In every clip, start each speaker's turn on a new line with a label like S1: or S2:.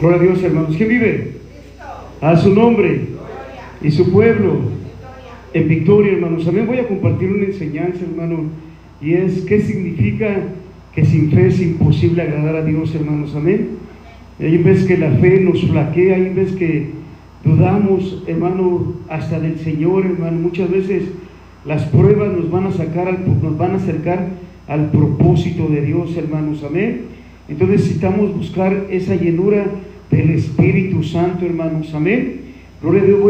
S1: Gloria a Dios, hermanos. ¿Quién vive? A su nombre y su pueblo en victoria, hermanos. También voy a compartir una enseñanza, hermano, y es qué significa que sin fe es imposible agradar a Dios, hermanos. Amén. Hay veces que la fe nos flaquea, hay veces que dudamos, hermano, hasta del Señor, hermano. Muchas veces las pruebas nos van a acercar al propósito de Dios, hermanos. Amén. Entonces necesitamos buscar esa llenura del Espíritu Santo, hermanos. Amén. Gloria a Dios.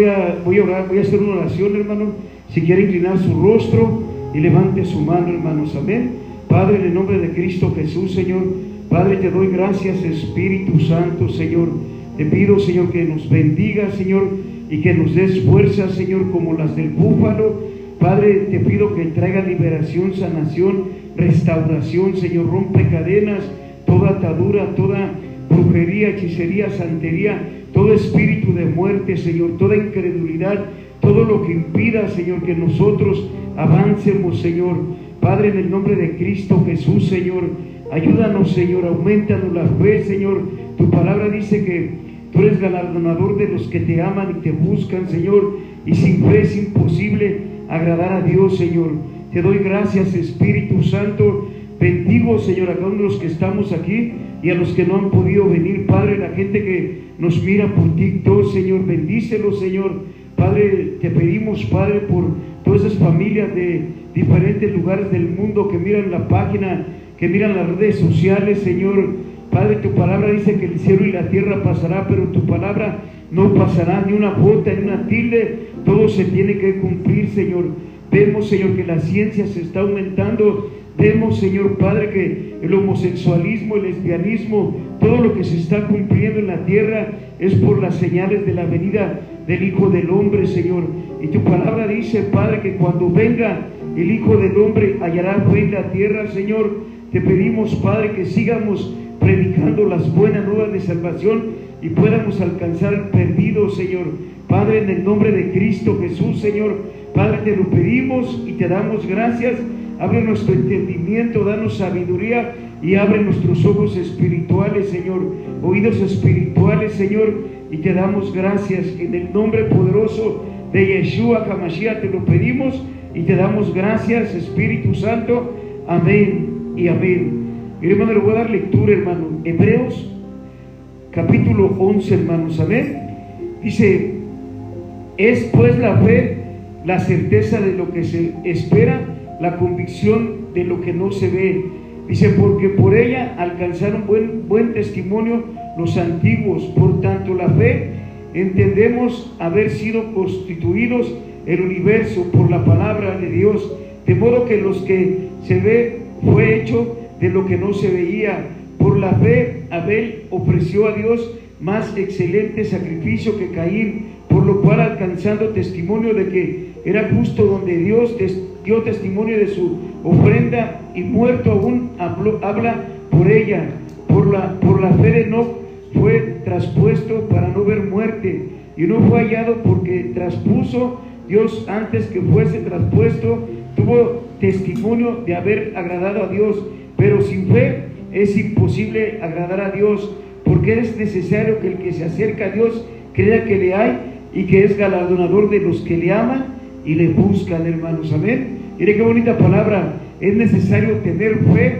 S1: Voy a orar, voy a hacer una oración, hermano. Si quiere inclinar su rostro y levante su mano, hermanos. Amén. Padre, en el nombre de Cristo Jesús, Señor, Padre, te doy gracias, Espíritu Santo, Señor. Te pido, Señor, que nos bendiga, Señor, y que nos des fuerzas, Señor, como las del búfalo. Padre, te pido que traiga liberación, sanación, restauración, Señor. Rompe cadenas, toda atadura, toda brujería, hechicería, santería, todo espíritu de muerte, Señor, toda incredulidad, todo lo que impida, Señor, que nosotros avancemos, Señor. Padre, en el nombre de Cristo Jesús, Señor, ayúdanos, Señor, aumentanos la fe, Señor. Tu palabra dice que tú eres galardonador de los que te aman y te buscan, Señor, y sin fe es imposible agradar a Dios, Señor. Te doy gracias, Espíritu Santo. Bendigo, Señor, a cada uno de los que estamos aquí y a los que no han podido venir, Padre, la gente que nos mira por TikTok, Señor, bendícelos, Señor. Padre, te pedimos, Padre, por todas esas familias de diferentes lugares del mundo que miran la página, que miran las redes sociales, Señor. Padre, tu palabra dice que el cielo y la tierra pasará, pero tu palabra no pasará, ni una jota, ni una tilde, todo se tiene que cumplir, Señor. Vemos, Señor, que la ciencia se está aumentando. Vemos, Señor Padre, que el homosexualismo, el lesbianismo, todo lo que se está cumpliendo en la tierra es por las señales de la venida del Hijo del Hombre, Señor. Y tu palabra dice, Padre, que cuando venga el Hijo del Hombre hallará fe en la tierra, Señor. Te pedimos, Padre, que sigamos predicando las buenas nuevas de salvación y podamos alcanzar al perdido, Señor. Padre, en el nombre de Cristo Jesús, Señor, Padre, te lo pedimos y te damos gracias. Abre nuestro entendimiento, danos sabiduría y abre nuestros ojos espirituales, Señor, oídos espirituales, Señor, y te damos gracias en el nombre poderoso de Yeshua HaMashiach. Te lo pedimos y te damos gracias, Espíritu Santo. Amén y amén. Mire, hermano, le voy a dar lectura, hermano. Hebreos capítulo 11, hermanos. Amén. Dice: es pues la fe la certeza de lo que se espera, la convicción de lo que no se ve. Dice: porque por ella alcanzaron buen testimonio los antiguos. Por tanto, la fe entendemos haber sido constituidos el universo por la palabra de Dios, de modo que los que se ve fue hecho de lo que no se veía. Por la fe Abel ofreció a Dios más excelente sacrificio que Caín, por lo cual, alcanzando testimonio de que era justo donde Dios dio testimonio de su ofrenda, y muerto aún habla por ella. Por la fe de Enoc fue traspuesto para no ver muerte, y no fue hallado porque traspuso Dios antes que fuese traspuesto. Tuvo testimonio de haber agradado a Dios, pero sin fe es imposible agradar a Dios, porque es necesario que el que se acerca a Dios crea que le hay y que es galardonador de los que le aman y le buscan, hermanos. Amén. Mire qué bonita palabra. Es necesario tener fe,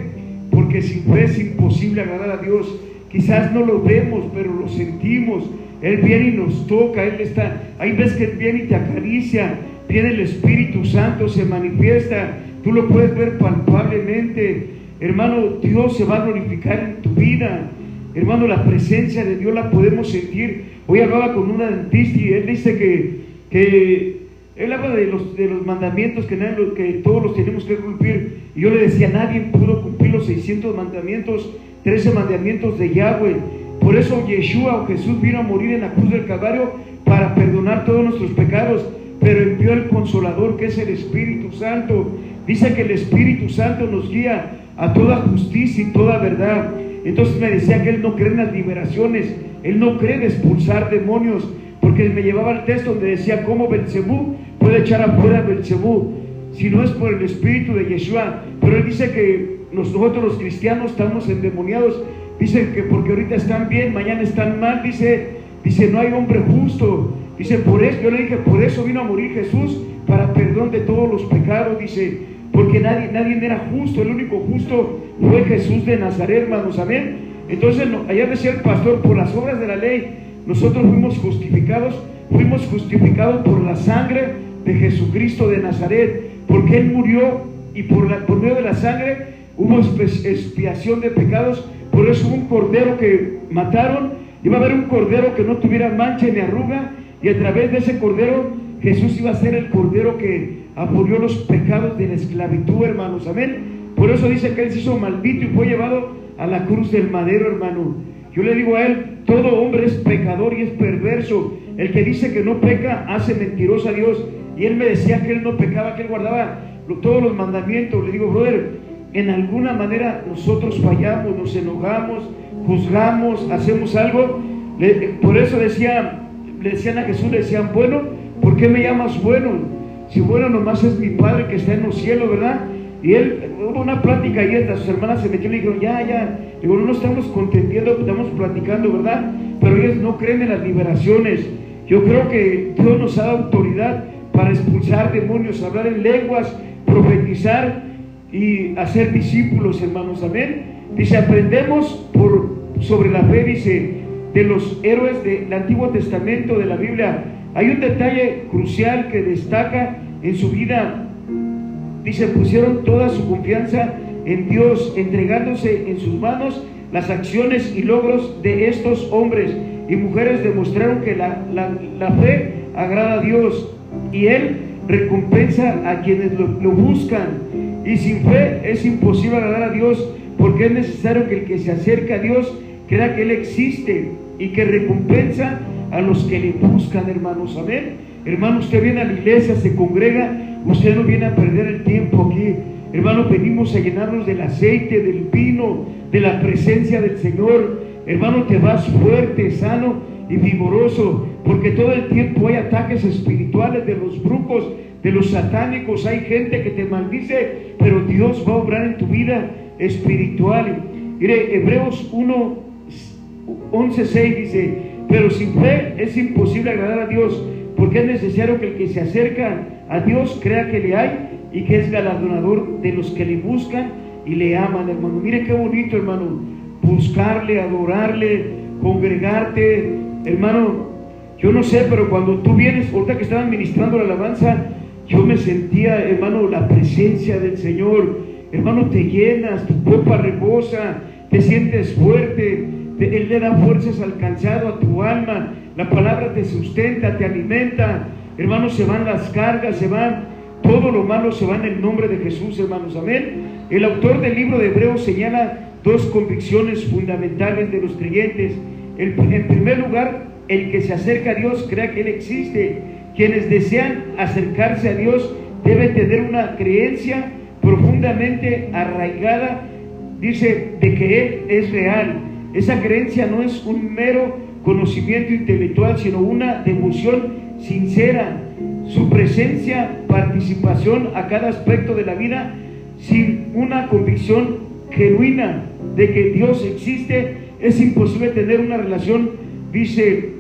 S1: porque sin fe es imposible agradar a Dios. Quizás no lo vemos, pero lo sentimos. Él viene y nos toca. Él está. Hay veces que Él viene y te acaricia. Viene el Espíritu Santo, se manifiesta. Tú lo puedes ver palpablemente. Hermano, Dios se va a glorificar en tu vida. Hermano, la presencia de Dios la podemos sentir. Hoy hablaba con una dentista y él dice que él habla de los mandamientos que todos los tenemos que cumplir. Y yo le decía, nadie pudo cumplir los 600 mandamientos, 13 mandamientos de Yahweh. Por eso Yeshua o Jesús vino a morir en la cruz del Calvario para perdonar todos nuestros pecados, pero envió el Consolador, que es el Espíritu Santo. Dice que el Espíritu Santo nos guía a toda justicia y toda verdad. Entonces me decía que él no cree en las liberaciones, él no cree en expulsar demonios, porque me llevaba al texto donde decía cómo Belcebú puede echar afuera a Belcebú si no es por el Espíritu de Yeshua. Pero él dice que nosotros los cristianos estamos endemoniados Dice que porque ahorita están bien, mañana están mal. Dice, no hay hombre justo. Dice, por eso, yo le dije, por eso vino a morir Jesús, para perdón de todos los pecados. Dice, porque nadie era justo, el único justo fue Jesús de Nazaret, hermanos, amén. Entonces, allá decía el pastor, por las obras de la ley, nosotros fuimos justificados por la sangre de Jesucristo de Nazaret, porque Él murió y por medio de la sangre hubo expiación de pecados. Por eso hubo un cordero que mataron, iba a haber un cordero que no tuviera mancha ni arruga, y a través de ese cordero Jesús iba a ser el cordero que abolió los pecados de la esclavitud, hermanos, amén. Por eso dice que Él se hizo maldito y fue llevado a la cruz del madero, hermano. Yo le digo a Él, todo hombre es pecador y es perverso. El que dice que no peca hace mentiroso a Dios. Y Él me decía que Él no pecaba, que Él guardaba todos los mandamientos. Le digo, brother, en alguna manera nosotros fallamos, nos enojamos, juzgamos, hacemos algo. Por eso le decían a Jesús, le decían, bueno, ¿por qué me llamas bueno? Si bueno nomás es mi Padre que está en los cielos, ¿verdad? Y él, hubo una plática y sus hermanas se metieron y dijeron, ya. Digo, no nos estamos contendiendo, estamos platicando, ¿verdad? Pero ellos no creen en las liberaciones. Yo creo que Dios nos ha dado autoridad para expulsar demonios, hablar en lenguas, profetizar y hacer discípulos, hermanos, amén. Dice, aprendemos sobre la fe, dice, de los héroes del Antiguo Testamento de la Biblia. Hay un detalle crucial que destaca en su vida. Dice, pusieron toda su confianza en Dios, entregándose en sus manos. Las acciones y logros de estos hombres y mujeres demostraron que la fe agrada a Dios, y Él recompensa a quienes lo buscan. Y sin fe es imposible agradar a Dios, porque es necesario que el que se acerca a Dios crea que Él existe y que recompensa a los que le buscan, hermanos, amén. Hermano, usted viene a la iglesia, se congrega, usted no viene a perder el tiempo aquí. Hermano, venimos a llenarnos del aceite, del vino, de la presencia del Señor. Hermano, te vas fuerte, sano y vigoroso, porque todo el tiempo hay ataques espirituales de los brujos, de los satánicos. Hay gente que te maldice, pero Dios va a obrar en tu vida espiritual. Mire, Hebreos 11:6 dice, pero sin fe es imposible agradar a Dios, porque es necesario que el que se acerca a Dios crea que le hay y que es galardonador de los que le buscan y le aman, hermano. Mire qué bonito, hermano, buscarle, adorarle, congregarte, hermano. Yo no sé, pero cuando tú vienes, ahorita que estaban ministrando la alabanza, yo me sentía, hermano, la presencia del Señor. Hermano, te llenas, tu copa rebosa, te sientes fuerte. Él le da fuerzas al cansado, a tu alma. La palabra te sustenta, te alimenta. Hermanos, se van las cargas, se van, todo lo malo se va en el nombre de Jesús, hermanos, amén. El autor del libro de Hebreos señala dos convicciones fundamentales de los creyentes. En primer lugar, el que se acerca a Dios crea que Él existe. Quienes desean acercarse a Dios deben tener una creencia profundamente arraigada, dice, de que Él es real. Esa creencia no es un mero conocimiento intelectual, sino una devoción sincera. Su presencia, participación a cada aspecto de la vida, sin una convicción genuina de que Dios existe, es imposible tener una relación, dice,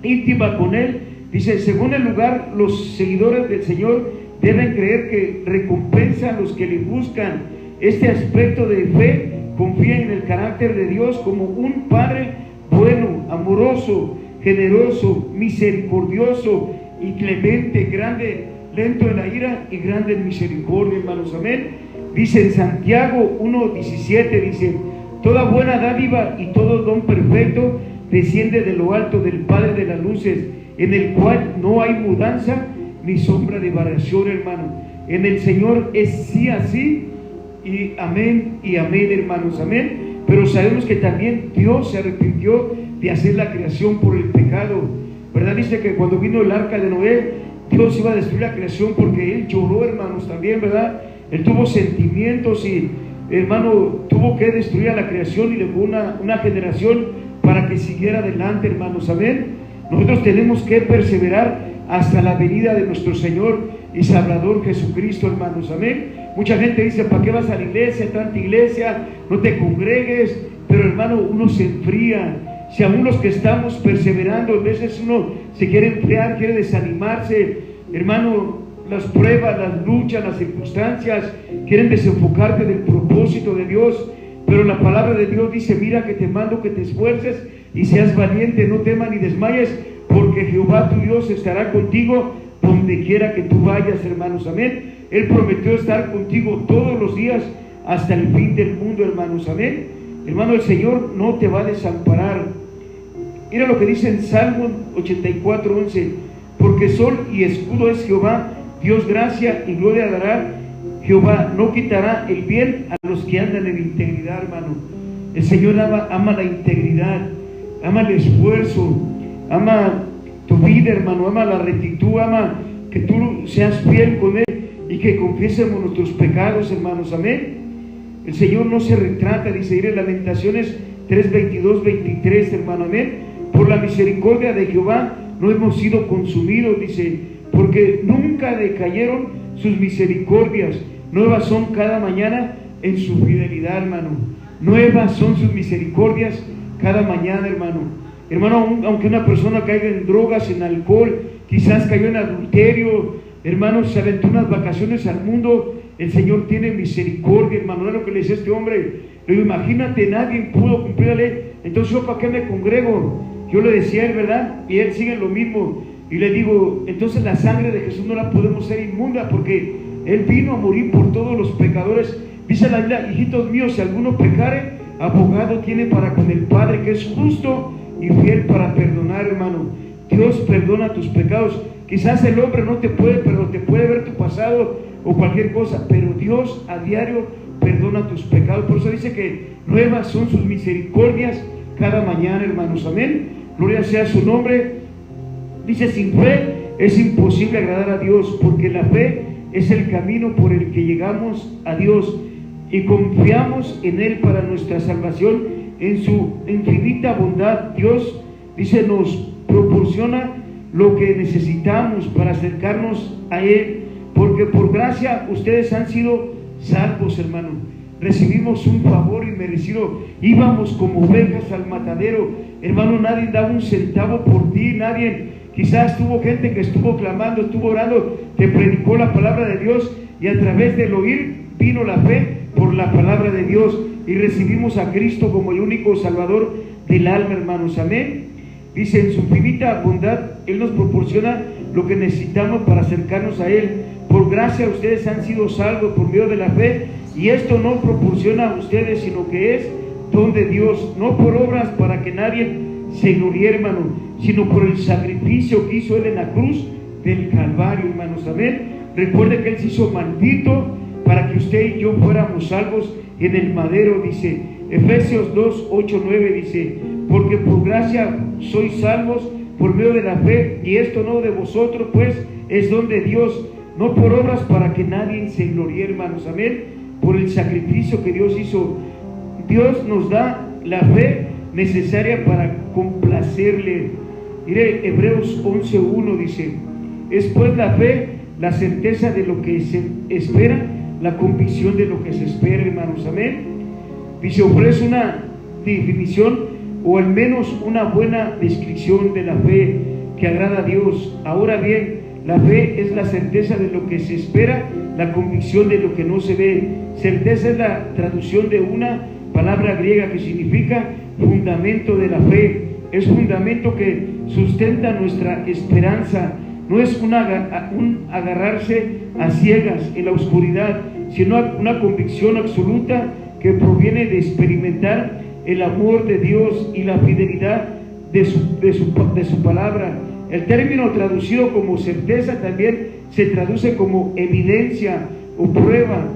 S1: íntima con Él. Dice, según el lugar, los seguidores del Señor deben creer que recompensa a los que le buscan. Este aspecto de fe confía en el carácter de Dios como un Padre bueno, amoroso, generoso, misericordioso y clemente, grande, lento en la ira y grande en misericordia, hermanos, amén. Dice en Santiago 1:17, dice, toda buena dádiva y todo don perfecto desciende de lo alto del Padre de las luces, en el cual no hay mudanza ni sombra de variación, hermano. En el Señor es sí así y amén, hermanos, amén. Pero sabemos que también Dios se arrepintió de hacer la creación por el pecado, ¿verdad? Dice que cuando vino el arca de Noé, Dios iba a destruir la creación porque Él lloró, hermanos, también, ¿verdad? Él tuvo sentimientos y, hermano, tuvo que destruir a la creación y le dio una generación para que siguiera adelante, hermanos, amén. Nosotros tenemos que perseverar hasta la venida de nuestro Señor y Salvador Jesucristo, hermanos, amén. Mucha gente dice, ¿para qué vas a la iglesia, tanta iglesia? No te congregues, pero hermano, uno se enfría. Si aún los que estamos perseverando, a veces uno se quiere enfriar, quiere desanimarse, hermano, las pruebas, las luchas, las circunstancias quieren desenfocarte del propósito de Dios, pero la palabra de Dios dice: mira que te mando que te esfuerces y seas valiente, no temas ni desmayes, porque Jehová tu Dios estará contigo donde quiera que tú vayas, hermanos. Amén. Él prometió estar contigo todos los días hasta el fin del mundo, hermanos. Amén. Hermano, el Señor no te va a desamparar. Mira lo que dice en Salmo 84:11: porque sol y escudo es Jehová, Dios gracia y gloria dará. Jehová no quitará el bien a los que andan en integridad, hermano. El Señor ama la integridad, ama el esfuerzo, ama tu vida, hermano, ama la rectitud, ama que tú seas fiel con Él y que confiesemos nuestros pecados, hermanos. Amén. El Señor no se retrata, dice en Lamentaciones 3:22-23, hermano. Amén. Por la misericordia de Jehová no hemos sido consumidos, dice, porque nunca decayeron sus misericordias. Nuevas son cada mañana en su fidelidad, hermano. Nuevas son sus misericordias cada mañana, hermano. Hermano, aunque una persona caiga en drogas, en alcohol, quizás cayó en adulterio, hermano, se aventó unas vacaciones al mundo, el Señor tiene misericordia, hermano. Es lo que le dice este hombre. Le digo: imagínate, nadie pudo cumplir la ley, entonces yo ¿para qué me congrego? Yo le decía a él, ¿verdad? Y él sigue lo mismo. Y le digo: entonces la sangre de Jesús no la podemos hacer inmunda, porque Él vino a morir por todos los pecadores. Dice la Biblia: hijitos míos, si alguno pecare, abogado tiene para con el Padre, que es justo y fiel para perdonar, hermano. Dios perdona tus pecados. Quizás el hombre no te puede, pero te puede ver tu pasado o cualquier cosa, pero Dios a diario perdona tus pecados. Por eso dice que nuevas son sus misericordias cada mañana, hermanos. Amén. Gloria sea su nombre. Dice: sin fe es imposible agradar a Dios, porque la fe es el camino por el que llegamos a Dios y confiamos en Él para nuestra salvación. En su infinita bondad, Dios, dice, nos proporciona lo que necesitamos para acercarnos a Él, porque por gracia ustedes han sido salvos, hermano. Recibimos un favor inmerecido. Íbamos como ovejas al matadero, hermano. Nadie daba un centavo por ti, nadie. Quizás tuvo gente que estuvo clamando, estuvo orando, te predicó la palabra de Dios, y a través del oír vino la fe por la palabra de Dios, y recibimos a Cristo como el único Salvador del alma, hermanos. Amén. Dice: en su infinita bondad Él nos proporciona lo que necesitamos para acercarnos a Él. Por gracia ustedes han sido salvos por medio de la fe, y esto no proporciona a ustedes, sino que es don de Dios, no por obras para que nadie se gloríe, hermano, sino por el sacrificio que hizo Él en la cruz del Calvario, hermanos. Amén. Recuerde que Él se hizo maldito para que usted y yo fuéramos salvos en el madero, dice Efesios 2:8-9, dice: porque por gracia sois salvos por medio de la fe, y esto no de vosotros, pues es don de Dios, no por obras para que nadie se gloríe, hermanos. Amén. Por el sacrificio que Dios hizo. Dios nos da la fe necesaria para complacerle. Mire, Hebreos 11:1 dice: es pues la fe la certeza de lo que se espera, la convicción de lo que se espera, hermanos. Amén. Dice, ofrece una definición, o al menos una buena descripción de la fe que agrada a Dios. Ahora bien, la fe es la certeza de lo que se espera, la convicción de lo que no se ve. Certeza es la traducción de una palabra griega que significa fundamento de la fe. Es fundamento que sustenta nuestra esperanza. No es un agarrarse a ciegas en la oscuridad, sino una convicción absoluta que proviene de experimentar el amor de Dios y la fidelidad de su palabra. El término traducido como certeza también se traduce como evidencia o prueba.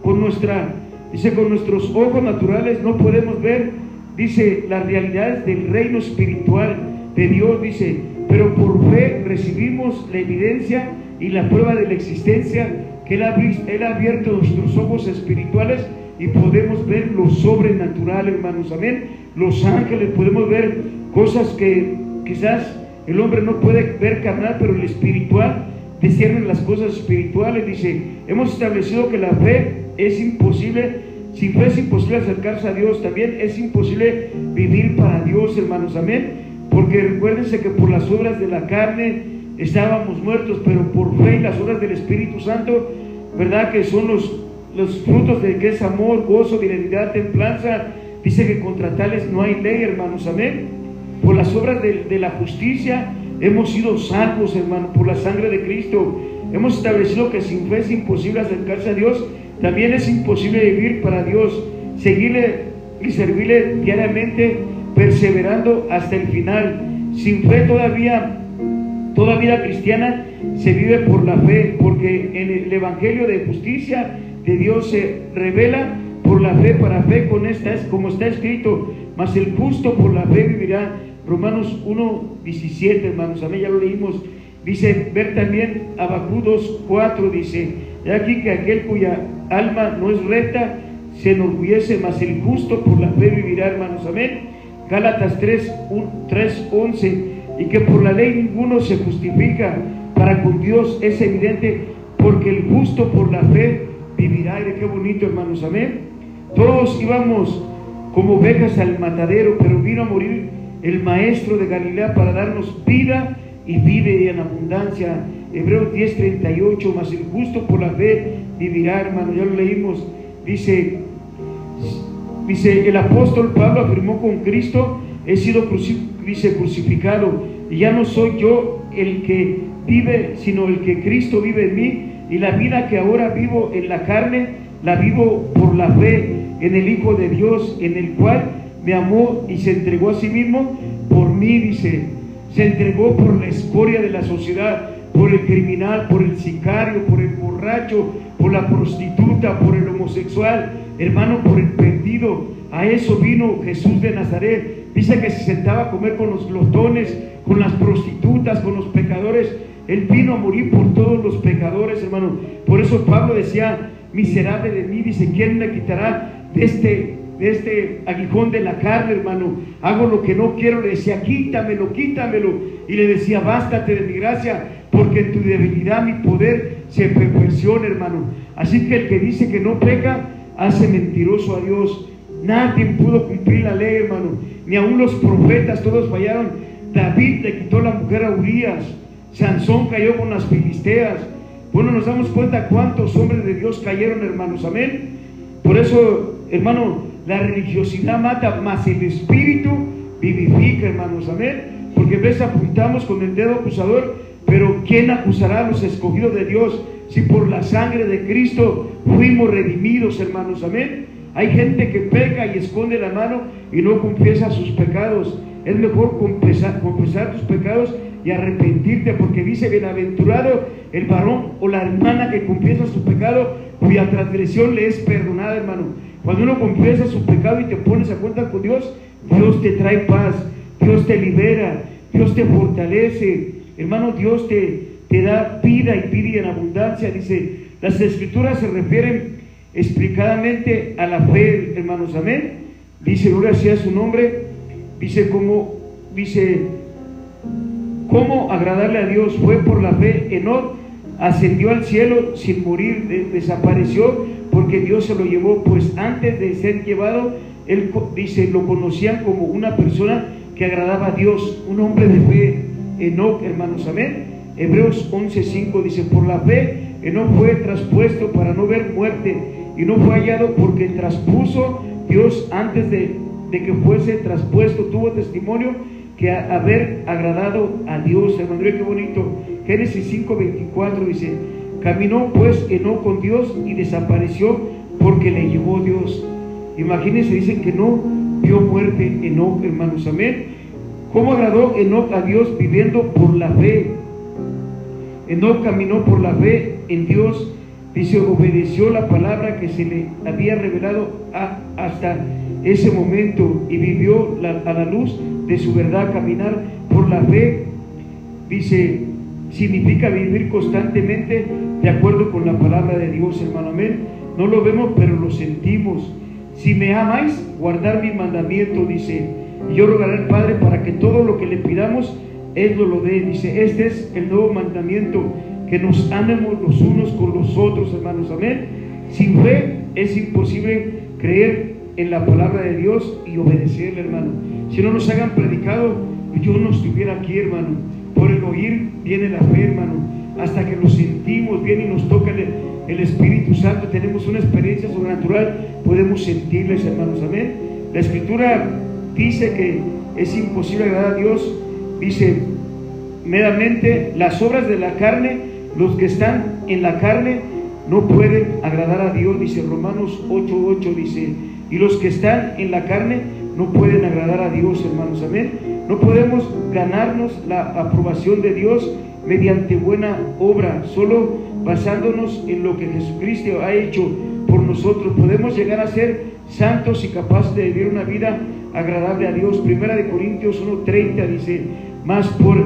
S1: Con nuestros ojos naturales no podemos ver, dice, las realidades del reino espiritual de Dios, dice, pero por fe recibimos la evidencia y la prueba de la existencia que Él ha abierto nuestros ojos espirituales, y podemos ver lo sobrenatural, hermanos. Amén. Los ángeles, podemos ver cosas que quizás el hombre no puede ver carnal, pero el espiritual discierne las cosas espirituales. Dice, hemos establecido que la fe es imposible Sin fe es imposible acercarse a Dios. También es imposible vivir para Dios, hermanos, amén. Porque recuérdense que por las obras de la carne estábamos muertos, pero por fe y las obras del Espíritu Santo, ¿verdad? Que son los frutos de que es amor, gozo, fidelidad, templanza. Dice que contra tales no hay ley, hermanos, amén. Por las obras de la justicia hemos sido salvos, hermano, por la sangre de Cristo. Hemos establecido que sin fe es imposible acercarse a Dios. También es imposible vivir para Dios, seguirle y servirle diariamente, perseverando hasta el final. Sin fe toda vida cristiana se vive por la fe, porque en el Evangelio de justicia de Dios se revela por la fe, para fe con esta es como está escrito, mas el justo por la fe vivirá. Romanos 1:17, hermanos, amén, ya lo leímos. Dice, ver también Habacuc 2:4, dice, he aquí que aquel cuya alma no es recta se enorgullece, mas el justo por la fe vivirá, hermanos, amén. Gálatas 3:11, y que por la ley ninguno se justifica, para con Dios es evidente, porque el justo por la fe vivirá. Y qué bonito, hermanos, amén. Todos íbamos como ovejas al matadero, pero vino a morir el Maestro de Galilea para darnos vida y vive en abundancia. Hebreos 10:38, mas el justo por la fe vivirá, hermano, ya lo leímos. Dice el apóstol Pablo afirmó, con Cristo he sido crucificado, y ya no soy yo el que vive, sino el que Cristo vive en mí, y la vida que ahora vivo en la carne, la vivo por la fe en el Hijo de Dios, en el cual me amó y se entregó a sí mismo por mí. Dice, se entregó por la escoria de la sociedad, por el criminal, por el sicario, por el borracho, por la prostituta, por el homosexual, hermano, por el perdido. A eso vino Jesús de Nazaret. Dice que se sentaba a comer con los glotones, con las prostitutas, con los pecadores. Él vino a morir por todos los pecadores, hermano. Por eso Pablo decía, miserable de mí, dice, ¿quién me quitará de este aguijón de la carne, hermano? Hago lo que no quiero. Le decía, quítamelo, quítamelo. Y le decía, bástate de mi gracia, porque en tu debilidad mi poder se perfecciona, hermano. Así que el que dice que no peca, hace mentiroso a Dios. Nadie pudo cumplir la ley, hermano, ni aun los profetas, todos fallaron. David le quitó la mujer a Urías, Sansón cayó con las filisteas. Bueno, nos damos cuenta cuántos hombres de Dios cayeron, hermanos, amén. Por eso, hermano, la religiosidad mata, mas el espíritu vivifica, hermanos, amén. Porque a veces apuntamos con el dedo acusador, pero ¿quién acusará a los escogidos de Dios si por la sangre de Cristo fuimos redimidos, hermanos, amén? Hay gente que peca y esconde la mano y no confiesa sus pecados. Es mejor confesar tus pecados y arrepentirte, porque dice, bienaventurado el varón o la hermana que confiesa su pecado, cuya transgresión le es perdonada, hermano. Cuando uno confiesa su pecado y te pones a cuenta con Dios, Dios te trae paz, Dios te libera, Dios te fortalece, hermano. Dios te da vida y vida en abundancia. Dice, las escrituras se refieren explicadamente a la fe, hermanos, amén. Dice, gloria sea su nombre. Dice cómo agradarle a Dios fue por la fe. Enoc ascendió al cielo sin morir, desapareció porque Dios se lo llevó, pues antes de ser llevado, él dice, lo conocían como una persona que agradaba a Dios, un hombre de fe, Enoc, hermanos, amén. Hebreos 11:5 dice, por la fe Enoc fue traspuesto para no ver muerte, y no fue hallado porque traspuso Dios antes de que fuese traspuesto. Tuvo testimonio que haber agradado a Dios, hermano. Qué bonito. Génesis 5:24 dice, caminó pues Enoc con Dios y desapareció porque le llevó Dios. Imagínense, dicen que no vio muerte Enoc, hermanos, amén. ¿Cómo agradó Enoc a Dios? Viviendo por la fe. Enoc caminó por la fe en Dios. Dice, obedeció la palabra que se le había revelado hasta ese momento y vivió a la luz de su verdad. Caminar por la fe, dice, significa vivir constantemente de acuerdo con la palabra de Dios, hermano, amén. No lo vemos, pero lo sentimos. Si me amáis, guardar mi mandamiento, dice, y yo rogaré al Padre para que todo lo que le pidamos, Él nos lo dé. Dice, este es el nuevo mandamiento, que nos amemos los unos con los otros, hermanos, amén. Sin fe es imposible creer en la palabra de Dios y obedecerle, hermano. Si no nos hagan predicado, yo no estuviera aquí, hermano. Por el oír viene la fe, hermano. Hasta que lo sentimos bien y nos toca el Espíritu Santo, tenemos una experiencia sobrenatural, podemos sentirles, hermanos. Amén. La Escritura dice que es imposible agradar a Dios. Dice meramente las obras de la carne, los que están en la carne no pueden agradar a Dios, dice Romanos 8:8, dice, y los que están en la carne no pueden agradar a Dios, hermanos. Amén. No podemos ganarnos la aprobación de Dios mediante buena obra, solo basándonos en lo que Jesucristo ha hecho por nosotros. Podemos llegar a ser santos y capaces de vivir una vida agradable a Dios. Primera de Corintios 1:30 dice, mas por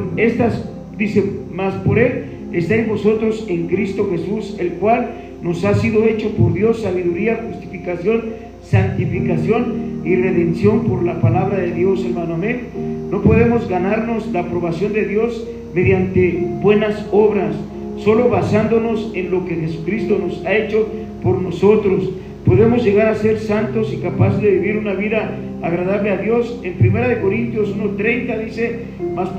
S1: Él estáis vosotros en Cristo Jesús, el cual nos ha sido hecho por Dios sabiduría, justificación, santificación y redención por la palabra de Dios, hermano. Amén. No podemos ganarnos la aprobación de Dios mediante buenas obras, solo basándonos en lo que Jesucristo nos ha hecho por nosotros. Podemos llegar a ser santos y capaces de vivir una vida agradable a Dios. En 1 Corintios 1:30 dice, mas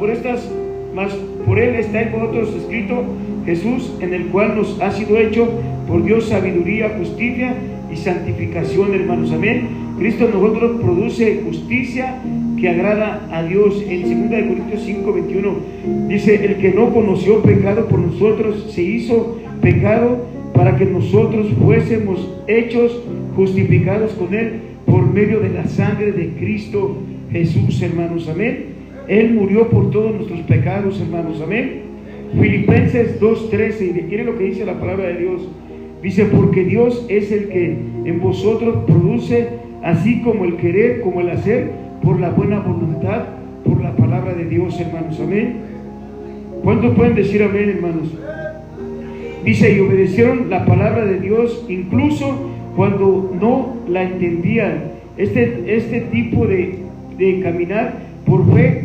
S1: por Él está en vosotros escrito, Jesús, en el cual nos ha sido hecho por Dios sabiduría, justicia y santificación, hermanos. Amén. Cristo en nosotros produce justicia que agrada a Dios. En 2 Corintios 5:21 dice, el que no conoció pecado por nosotros se hizo pecado para que nosotros fuésemos hechos justificados con Él por medio de la sangre de Cristo Jesús, hermanos. Amén. Él murió por todos nuestros pecados, hermanos. Amén. Filipenses 2:13, y mire lo que dice la palabra de Dios. Dice, porque Dios es el que en vosotros produce así como el querer como el hacer por la buena voluntad, por la palabra de Dios, hermanos. Amén. ¿Cuántos pueden decir amén, hermanos? Dice, y obedecieron la palabra de Dios incluso cuando no la entendían. Este tipo de caminar por fe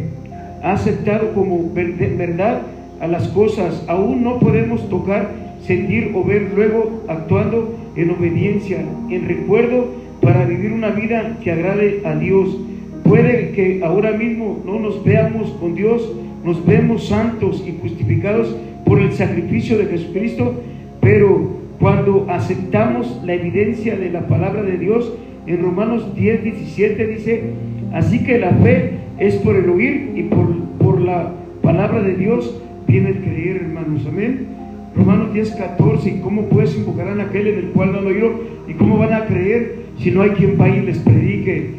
S1: ha aceptado como verdad a las cosas. Aún no podemos tocar, sentir o ver, luego actuando en obediencia, en recuerdo, para vivir una vida que agrade a Dios. Puede que ahora mismo no nos veamos con Dios, nos vemos santos y justificados por el sacrificio de Jesucristo, pero cuando aceptamos la evidencia de la palabra de Dios, en Romanos 10:17 dice, así que la fe es por el oír y por la palabra de Dios viene el creer, hermanos. Amén. Romanos 10:14, ¿y cómo pues invocarán a aquel en el cual no han oído? ¿Y cómo van a creer si no hay quien vaya y les predique?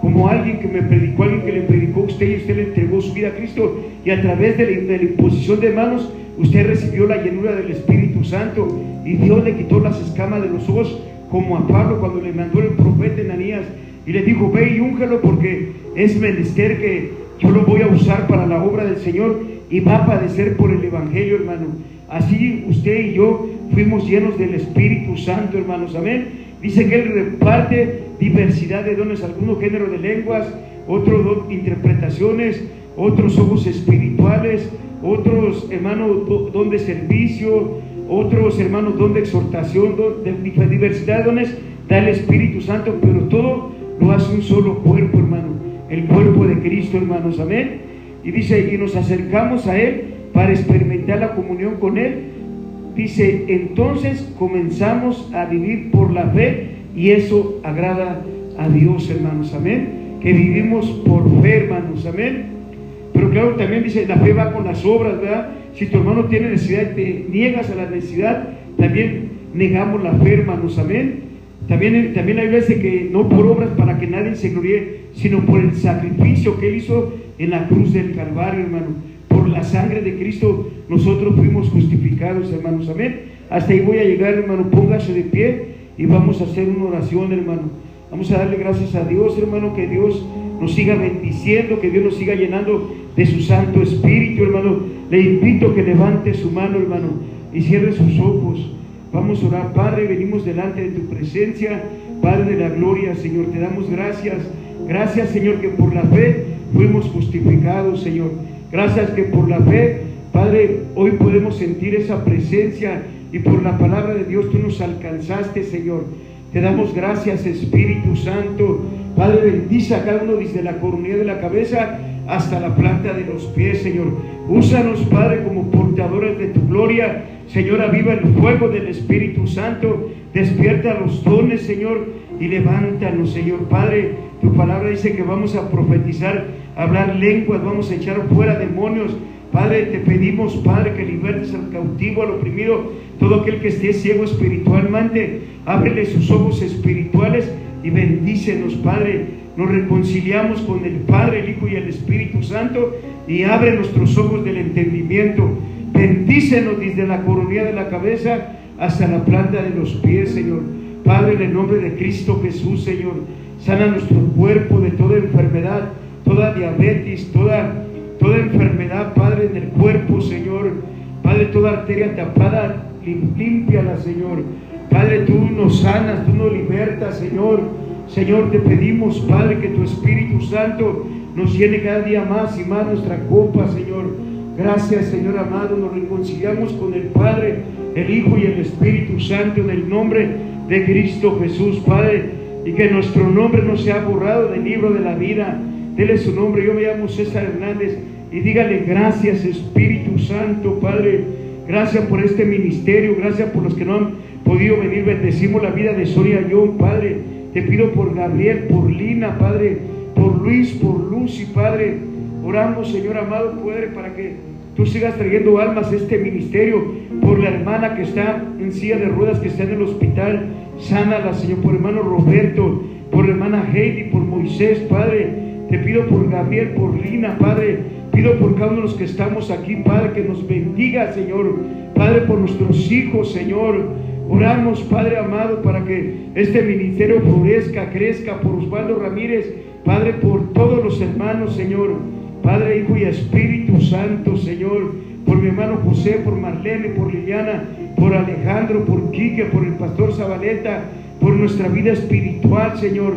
S1: Como alguien que me predicó, alguien que le predicó a usted y usted le entregó su vida a Cristo, y a través de la imposición de manos usted recibió la llenura del Espíritu Santo, y Dios le quitó las escamas de los ojos, como a Pablo cuando le mandó el profeta Ananías y le dijo, ve y úngelo porque es menester que yo lo voy a usar para la obra del Señor y va a padecer por el Evangelio, hermano. Así usted y yo fuimos llenos del Espíritu Santo, hermanos. Amén. Dice que Él reparte diversidad de dones, algunos géneros de lenguas, otros interpretaciones, otros ojos espirituales, otros, hermanos, don de servicio, otros, hermanos, don de exhortación, de diversidad de dones da el Espíritu Santo, pero todo lo hace un solo cuerpo, hermano, el cuerpo de Cristo, hermanos. Amén. Y dice, y nos acercamos a Él para experimentar la comunión con Él. Dice, entonces comenzamos a vivir por la fe y eso agrada a Dios, hermanos. Amén. Que vivimos por fe, hermanos. Amén. Pero claro, también dice, la fe va con las obras, ¿verdad? Si tu hermano tiene necesidad y te niegas a la necesidad, también negamos la fe, hermanos. Amén. También hay veces que no por obras para que nadie se gloríe, sino por el sacrificio que Él hizo en la cruz del Calvario, hermano. Por la sangre de Cristo nosotros fuimos justificados, hermanos. Amén. Hasta ahí voy a llegar, hermano. Póngase de pie y vamos a hacer una oración, hermano. Vamos a darle gracias a Dios, hermano, que Dios nos siga bendiciendo, que Dios nos siga llenando de su Santo Espíritu, hermano. Le invito a que levante su mano, hermano, y cierre sus ojos. Vamos a orar. Padre, venimos delante de tu presencia, Padre de la gloria, Señor. Te damos gracias. Gracias, Señor, que por la fe fuimos justificados, Señor. Gracias que por la fe, Padre, hoy podemos sentir esa presencia y por la palabra de Dios tú nos alcanzaste, Señor. Te damos gracias, Espíritu Santo. Padre, bendice a cada uno desde la coronilla de la cabeza hasta la planta de los pies, Señor. Úsanos, Padre, como portadores de tu gloria. Señor, aviva el fuego del Espíritu Santo. Despierta los dones, Señor, y levántanos, Señor. Padre, tu palabra dice que vamos a profetizar, hablar lenguas, vamos a echar fuera demonios. Padre, te pedimos, Padre, que libertes al cautivo, al oprimido, todo aquel que esté ciego espiritualmente. Ábrele sus ojos espirituales y bendícenos, Padre. Nos reconciliamos con el Padre, el Hijo y el Espíritu Santo, y abre nuestros ojos del entendimiento. Bendícenos desde la coronilla de la cabeza hasta la planta de los pies, Señor. Padre, en el nombre de Cristo Jesús, Señor, sana nuestro cuerpo de toda enfermedad, toda diabetes, toda enfermedad, Padre, en el cuerpo, Señor. Padre, toda arteria tapada, límpiala, Señor. Padre, tú nos sanas, tú nos libertas, Señor. Señor, te pedimos, Padre, que tu Espíritu Santo nos llene cada día más y más nuestra copa, Señor. Gracias, Señor amado. Nos reconciliamos con el Padre, el Hijo y el Espíritu Santo en el nombre de Cristo Jesús, Padre. Y que nuestro nombre no sea borrado del libro de la vida. Dele su nombre. Yo me llamo César Hernández. Y dígale gracias, Espíritu Santo, Padre. Gracias por este ministerio. Gracias por los que no han podido venir. Bendecimos la vida de Sonia John, Padre. Te pido por Gabriel, por Lina, Padre, por Luis, por Lucy, Padre. Oramos, Señor amado, Padre, para que tú sigas trayendo almas a este ministerio. Por la hermana que está en silla de ruedas, que está en el hospital, sánala, Señor. Por hermano Roberto, por hermana Heidi, por Moisés, Padre. Te pido por Gabriel, por Lina, Padre. Pido por cada uno de los que estamos aquí, Padre, que nos bendiga, Señor. Padre, por nuestros hijos, Señor. Oramos, Padre amado, para que este ministerio florezca, crezca. Por Osvaldo Ramírez, Padre, por todos los hermanos, Señor. Padre, Hijo y Espíritu Santo, Señor. Por mi hermano José, por Marlene, por Liliana, por Alejandro, por Quique, por el pastor Zabaleta, por nuestra vida espiritual, Señor.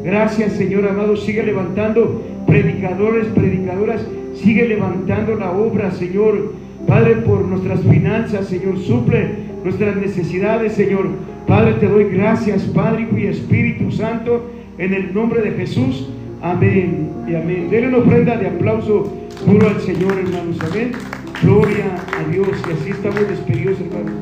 S1: Gracias, Señor amado. Sigue levantando predicadores, predicadoras. Sigue levantando la obra, Señor. Padre, por nuestras finanzas, Señor. Suple nuestras necesidades, Señor. Padre, te doy gracias, Padre, Hijo y Espíritu Santo, en el nombre de Jesús. Amén y amén. Denle una ofrenda de aplauso puro al Señor, hermanos. Amén. Gloria a Dios. Y así estamos despedidos, hermanos.